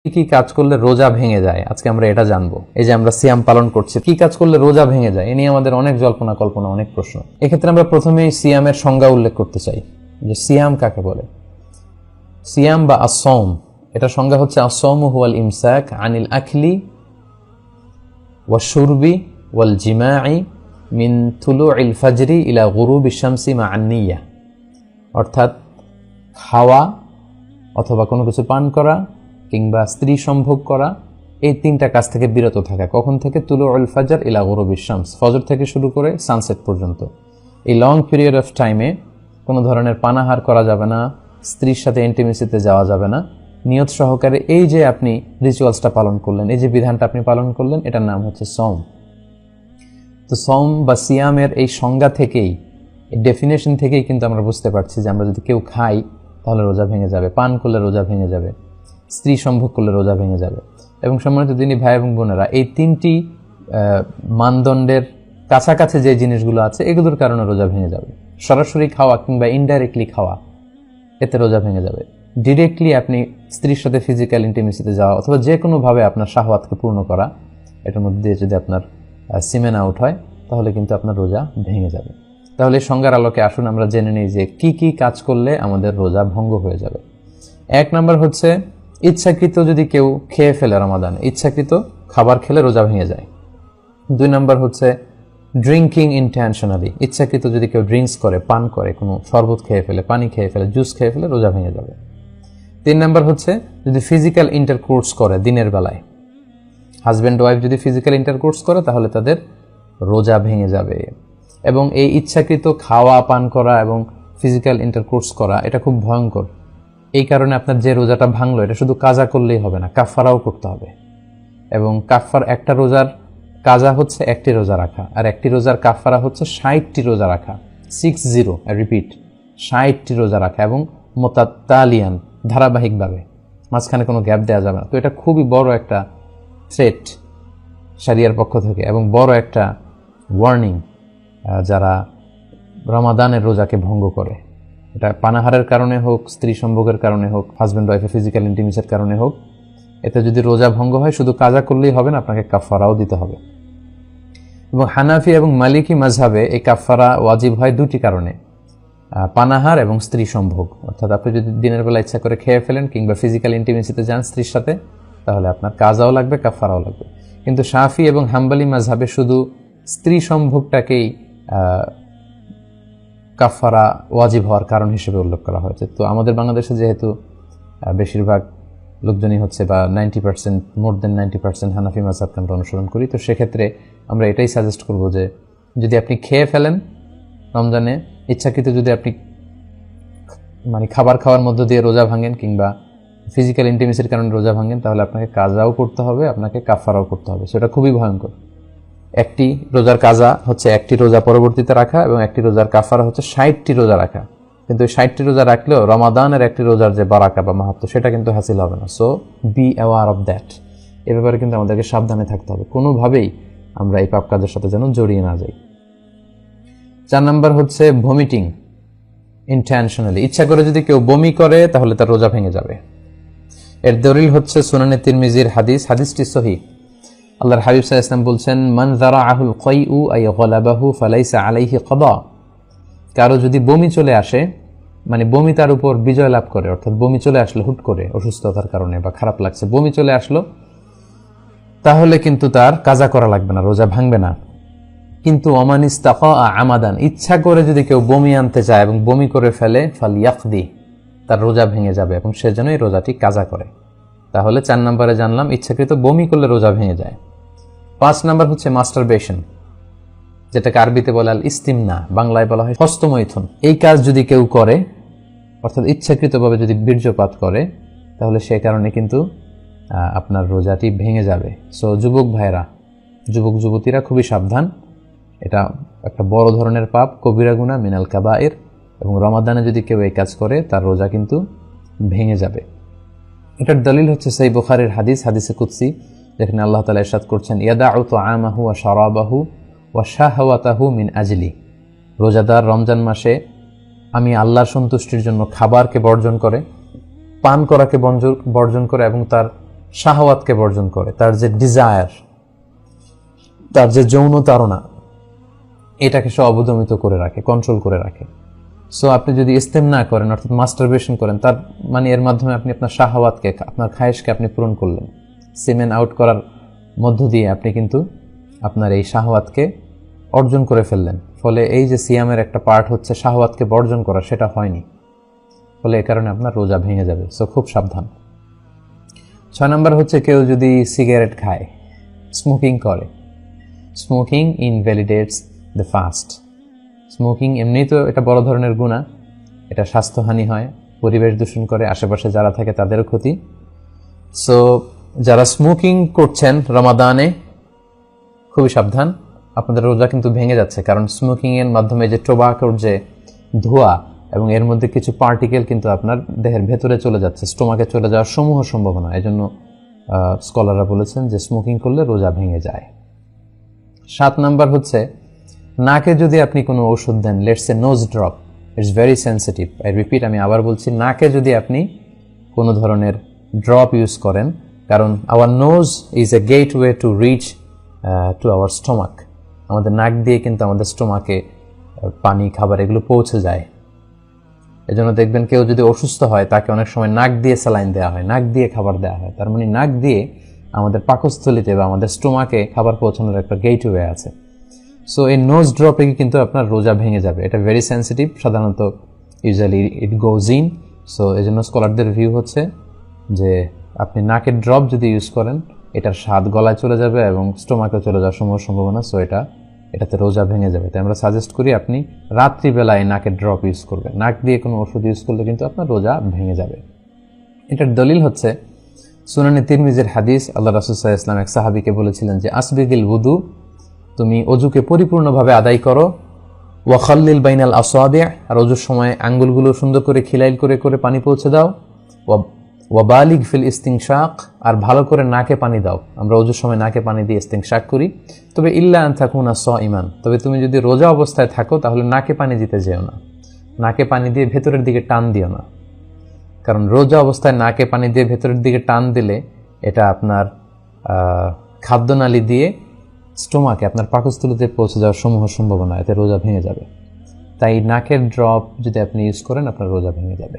কি কি কাজ করলে রোজা ভেঙে যায় আজকে আমরা এটা জানবো। এই যে আমরা সিয়াম পালন করছি, কি কাজ করলে রোজা ভেঙে যায় এ নিয়ে আমাদের অনেক জল্পনা কল্পনা, অনেক প্রশ্ন। এক্ষেত্রে আমরা প্রথমেই সিয়ামের সংজ্ঞা উল্লেখ করতে চাই যে সিয়াম কাকে বলে। সিয়াম বা আসওম, এটা সংজ্ঞা হচ্ছে আসওমু হুয়াল ইমসাক আনিল আখলি ওয়াশ শুরবি ওয়াল জিমাই মিন তুলুইল ফাজরি ইলা গুরুবিশ শামসি মা'আন নিয়্যাহ। অর্থাৎ খাওয়া অথবা কোনো কিছু পান করা কিংবা স্ত্রী সম্ভোগ করা, এই তিনটা কাজ থেকে বিরত থাকা। কখন থেকে? তুলুউল ফাজর ইলা গুরুবিশ শামস, ফজর থেকে শুরু করে সানসেট পর্যন্ত। এই লং পিরিয়ড অফ টাইমে কোনো ধরনের পানাহার করা যাবে না, স্ত্রীর সাথে ইন্টিমেসিতে যাওয়া যাবে না। নিয়ত সহকারে এই যে আপনি রিচুয়ালসটা পালন করলেন, এই যে বিধানটা আপনি পালন করলেন, এটার নাম হচ্ছে সওম। তো সওম বা সিয়ামের এই সংজ্ঞা থেকেই, এই ডেফিনেশন থেকেই কিন্তু আমরা বুঝতে পারছি যে আমরা যদি কেউ খাই তাহলে রোজা ভেঙে যাবে, পান করলে রোজা ভেঙে যাবে, স্ত্রী সম্ভোগ করলে রোজা ভেঙে যাবে। এবং সম্মানিত দিনী ভাই এবং বোনেরা, এই তিনটি মানদণ্ডের কাছাকাছি যে জিনিসগুলো আছে এগুলোর কারণে রোজা ভেঙে যাবে। সরাসরি খাওয়া কিংবা ইনডাইরেক্টলি খাওয়া, এতে রোজা ভেঙে যাবে। ডিরেক্টলি আপনি স্ত্রীর সাথে ফিজিক্যাল ইন্টিমেসিতে যাওয়া অথবা যে কোনোভাবে আপনার শাহওয়াতকে পূর্ণ করা, এটার মধ্যে দিয়ে যদি আপনার সিমেন আউট হয় তাহলে কিন্তু আপনার রোজা ভেঙে যাবে। তাহলে সংজ্ঞার আলোকে আসুন আমরা জেনে নিই যে কি কি কাজ করলে আমাদের রোজা ভঙ্গ হয়ে যাবে। 1 নম্বর হচ্ছে ইচ্ছাকৃত যদি কেউ খেয়ে ফেলে রমাদানে, ইচ্ছাকৃত খাবার খেলে রোজা ভেঙে যায়। 2 নম্বর হচ্ছে ড্রিঙ্কিং ইন্টেনশনালি, ইচ্ছাকৃত যদি কেউ ড্রিঙ্কস করে, পান করে, কোনো শরবত খেয়ে ফেলে, পানি খেয়ে ফেলে, জুস খেয়ে ফেলে, রোজা ভেঙে যাবে। 3 নম্বর হচ্ছে যদি ফিজিক্যাল ইন্টারকোর্স করে দিনের বেলায়, হাজব্যান্ড ওয়াইফ যদি ফিজিক্যাল ইন্টারকোর্স করে তাহলে তাদের রোজা ভেঙে যাবে। এবং এই ইচ্ছাকৃত খাওয়া, পান করা এবং ফিজিক্যাল ইন্টারকোর্স করা এটা খুব ভয়ঙ্কর। এই কারণে আপনার যে রোজাটা ভাঙলো এটা শুধু কাজা করলেই হবে না, কাফারাও করতে হবে। এবং একটা রোজার কাজা হচ্ছে একটি রোজা রাখা, আর একটি রোজার কাফারা হচ্ছে 60টি রোজা রাখা। 60, রিপিট, 60টি রোজা রাখা এবং মোতাতালিয়ান, ধারাবাহিকভাবে, মাঝখানে কোনো গ্যাপ দেওয়া যাবে না। তো এটা খুবই বড় একটা থ্রেট শরিয়ার পক্ষ থেকে এবং বড় একটা ওয়ার্নিং যারা রমাদানের রোজাকে ভঙ্গ করে। এটা পানাহারের কারণে হোক, স্ত্রী সম্ভোগের কারণে হোক, হাজব্যান্ড ওয়াইফের ফিজিক্যাল ইন্টিমেসির কারণে হোক, এতে যদি রোজা ভঙ্গ হয় শুধু কাজা করলেই হবে না, আপনাকে কাফারাও দিতে হবে। এবং হানাফি এবং মালিকি মাযহাবে এই কাফারা ওয়াজিব হয় 2টি কারণে, পানাহার এবং স্ত্রী সম্ভোগ। অর্থাৎ আপনি যদি দিনের বেলা ইচ্ছা করে খেয়ে ফেলেন কিংবা ফিজিক্যাল ইন্টিমেসিতে যান স্ত্রীর সাথে, তাহলে আপনার কাজাও লাগবে, কাফারাও লাগবে। কিন্তু শাফি এবং হাম্বলি মাযহাবে শুধু স্ত্রী সম্ভোগটাকেই কাফারা ওয়াজিব হওয়ার কারণ হিসেবে উল্লেখ করা হয়েছে। তো আমাদের বাংলাদেশে যেহেতু বেশিরভাগ লোকজনই হচ্ছে বা 90%, মোর দেন 90% হানাফি মাযহাবকে আমরা অনুসরণ করি, তো সেক্ষেত্রে আমরা এটাই সাজেস্ট করব যে যদি আপনি খেয়ে ফেলেন রমজানে ইচ্ছাকৃত, যদি আপনি খাবার খাওয়ার মধ্য দিয়ে রোজা ভাঙেন কিংবা ফিজিক্যাল ইন্টিমেসির কারণে রোজা ভাঙেন, তাহলে আপনাকে কাজাও করতে হবে, আপনাকে কাফারাও করতে হবে। সেটা খুবই ভয়ঙ্কর। একটি রোজার কাজা হচ্ছে একটি রোজা পরবর্তীতে রাখা এবং একটি রোজার কাফারা হচ্ছে 60টি রোজা রাখা। কিন্তু এই 60টি রোজা রাখলেও রমাদানের একটি রোজার যে বারাকা বা মাহাত্ম্য সেটা কিন্তু হাসিল হবে না। So be aware of that. এ ব্যাপারে কিন্তু আমাদেরকে সাবধানে থাকতে হবে, কোনোভাবেই আমরা এই পাপ কাজের সাথে যেন জড়িয়ে না যাই। 4 নম্বর হচ্ছে ভমিটিং ইন্টেনশনালি, ইচ্ছা করে যদি কেউ বমি করে তাহলে তার রোজা ভেঙে যাবে। এর দলিল হচ্ছে সুনানে তিরমিজির হাদিস, হাদিসটি সহিহ। আল্লাহর হাবিব সাল্লাল্লাহু আলাইহি ওয়াসাল্লাম বলছেন, মান যারাআহুল কাইউ আই গালাবাহু ফালাইসা আলাইহি কাদা। কারো যদি বমি চলে আসে, বমি তার উপর বিজয় লাভ করে, অর্থাৎ বমি চলে আসলো হুট করে অসুস্থতার কারণে বা খারাপ লাগছে, বমি চলে আসলো, তাহলে কিন্তু তার কাজা করা লাগবে না, রোজা ভাঙবে না। কিন্তু ওমান ইস্তাকা আমাদান, ইচ্ছা করে যদি কেউ বমি আনতে চায় এবং বমি করে ফেলে, ফালইয়াকদি, তার রোজা ভেঙে যাবে এবং সেজন্য এই রোজাটি কাজা করে। তাহলে 4 নম্বরে জানলাম ইচ্ছাকৃত বমি করলে রোজা ভেঙে যায়। 5 নম্বর হচ্ছে মাস্টারবেশন, যেটাকে আরবিতে বলে আল ইস্তিমনা, বাংলায় বলা হয় হস্তমৈথুন। এই কাজ যদি কেউ করে, অর্থাৎ ইচ্ছাকৃতভাবে যদি বীর্যপাত করে, তাহলে সে কারণে কিন্তু আপনার রোজাটি ভেঙে যাবে। সো যুবক ভাইরা, যুবক যুবতীরা খুবই সাবধান, এটা একটা বড় ধরনের পাপ, কবিরা গুনাহ মিনাল কাবায়ের। এবং রমাদানে যদি কেউ এই কাজ করে তার রোজা কিন্তু ভেঙে যাবে। এটার দলিল হচ্ছে সহিহ বুখারীর হাদিস, হাদিসে কুদসি, যেখানে আল্লাহ তাআলা ইরশাদ করছেন, ইয়াদাউ তুআমাহু ওয়া শারাবাহু ওয়া শাহওয়াতাহু মিন আজলি। রোজাদার রমজান মাসে আমি আল্লাহর সন্তুষ্টির জন্য খাবারকে বর্জন করে, পান করাকে বর্জন করে এবং তার শাহওয়াতকে বর্জন করে, তার যে ডিজায়ার, তার যে যৌন তাড়না, এটাকে সে অবদমিত করে রাখে, কন্ট্রোল করে রাখে। সো আপনি যদি ইস্তেমনা করেন, অর্থাৎ মাস্টারবেশন করেন, তার মানে এর মাধ্যমে আপনি আপনার শাহওয়াতকে, আপনার খায়েশকে আপনি পূরণ করলেন। সিমেন আউট করার মধ্য দিয়ে আপনি কিন্তু আপনার এই শাহওয়াতকে অর্জন করে ফেললেন। ফলে এই যে সিয়ামের একটা পার্ট হচ্ছে শাহওয়াতকে বর্জন করা, সেটা হয়নি। ফলে এ কারণে আপনার রোজা ভেঙে যাবে। সো খুব সাবধান। 6 নম্বর হচ্ছে কেউ যদি সিগারেট খায়, স্মোকিং করে, স্মোকিং ইনভ্যালিডেটস দ্য ফাস্ট। স্মোকিং এমনিই তো এটা বড় ধরনের গুনাহ, এটা স্বাস্থ্যহানি হয়, পরিবেশ দূষণ করে, আশেপাশে যারা থাকে তাদেরও ক্ষতি। সো যারা স্মোকিং করছেন রমাদানে, খুবই সাবধান, আপনাদের রোজা কিন্তু ভেঙে যাচ্ছে। কারণ স্মোকিংয়ের মাধ্যমে যে টোবাকোর যে ধোঁয়া এবং এর মধ্যে কিছু পার্টিকেল কিন্তু আপনার দেহের ভেতরে চলে যাচ্ছে, স্টোমাকে চলে যাওয়ার সমূহ সম্ভাবনা। এই জন্য স্কলাররা বলেছেন যে স্মোকিং করলে রোজা ভেঙে যায়। 7 নাম্বার হচ্ছে নাকে যদি আপনি কোনো ওষুধ দেন, let's a nose drop, it's very sensitive. I repeat, আমি আবার বলছি, নাকে যদি আপনি কোনো ধরনের ড্রপ ইউজ করেন, কারণ our nose is a gateway to reach to our stomach. আমাদের নাক দিয়ে কিন্তু আমাদের স্টোমাকে পানি, খাবার এগুলো পৌঁছে যায়। এজন্য দেখবেন কেউ যদি অসুস্থ হয়, তাকে অনেক সময় নাক দিয়ে স্যালাইন দেওয়া হয়, নাক দিয়ে খাবার দেওয়া হয়। তার মানে নাক দিয়ে আমাদের পাকস্থলিতে বা আমাদের স্টোমাকে খাবার পৌঁছানোর একটা গেটওয়ে আছে। সো এই নোজ ড্রপে কিন্তু আপনার রোজা ভেঙে যাবে। এটা ভেরি সেন্সিটিভ, সাধারণত usually it goes in. So এই জন্য স্কলারদের ভিউ হচ্ছে যে আপনি নাকের ড্রপ যদি ইউজ করেন, এটার স্বাদ গলায় চলে যাবে এবং স্টোমাকে চলে যাওয়ার সম্ভাবনা। সো এটাতে রোজা ভেঙে যাবে। তাই আমরা সাজেস্ট করি আপনি রাত্রিবেলায় নাকের ড্রপ ইউজ করবেন। নাক দিয়ে কোনো ওষুধ ইউজ করলে কিন্তু আপনার রোজা ভেঙে যাবে। এটার দলিল হচ্ছে সুনানে তিরমিজির হাদিস। আল্লাহ রাসূল সাল্লাল্লাহু আলাইহি ওয়াসাল্লাম এক সাহাবীকে বলেছিলেন যে আসবিগিল ওযু, তুমি অজুকে পরিপূর্ণভাবে আদায় করো, ওয়া খাল্লিল বাইনাল আসাবি', আর অজুর সময় আঙ্গুলগুলো সুন্দর করে খিলাইল করে করে পানি পৌঁছে দাও, ওয়া বালিগ ফিল ইস্তিনশাক, আর ভালো করে নাকে পানি দাও। আমরা অজুর সময় নাকে পানি দিয়ে ইস্তিনশাক করি। তবে ইল্লা আন তাকুনা সাইমান, তবে তুমি যদি রোজা অবস্থায় থাকো তাহলে নাকে পানি দিতে যেও না, নাকে পানি দিয়ে ভেতরের দিকে টান দিও না। কারণ রোজা অবস্থায় নাকে পানি দিয়ে ভেতরের দিকে টান দিলে এটা আপনার খাদ্যনালী দিয়ে স্টোমাকে, আপনার পাকস্থলীতে পৌঁছে যাওয়ার সমূহ সম্ভাবনা, এতে রোজা ভেঙে যাবে। তাই নাকের ড্রপ যদি আপনি ইউজ করেন, আপনার রোজা ভেঙে যাবে।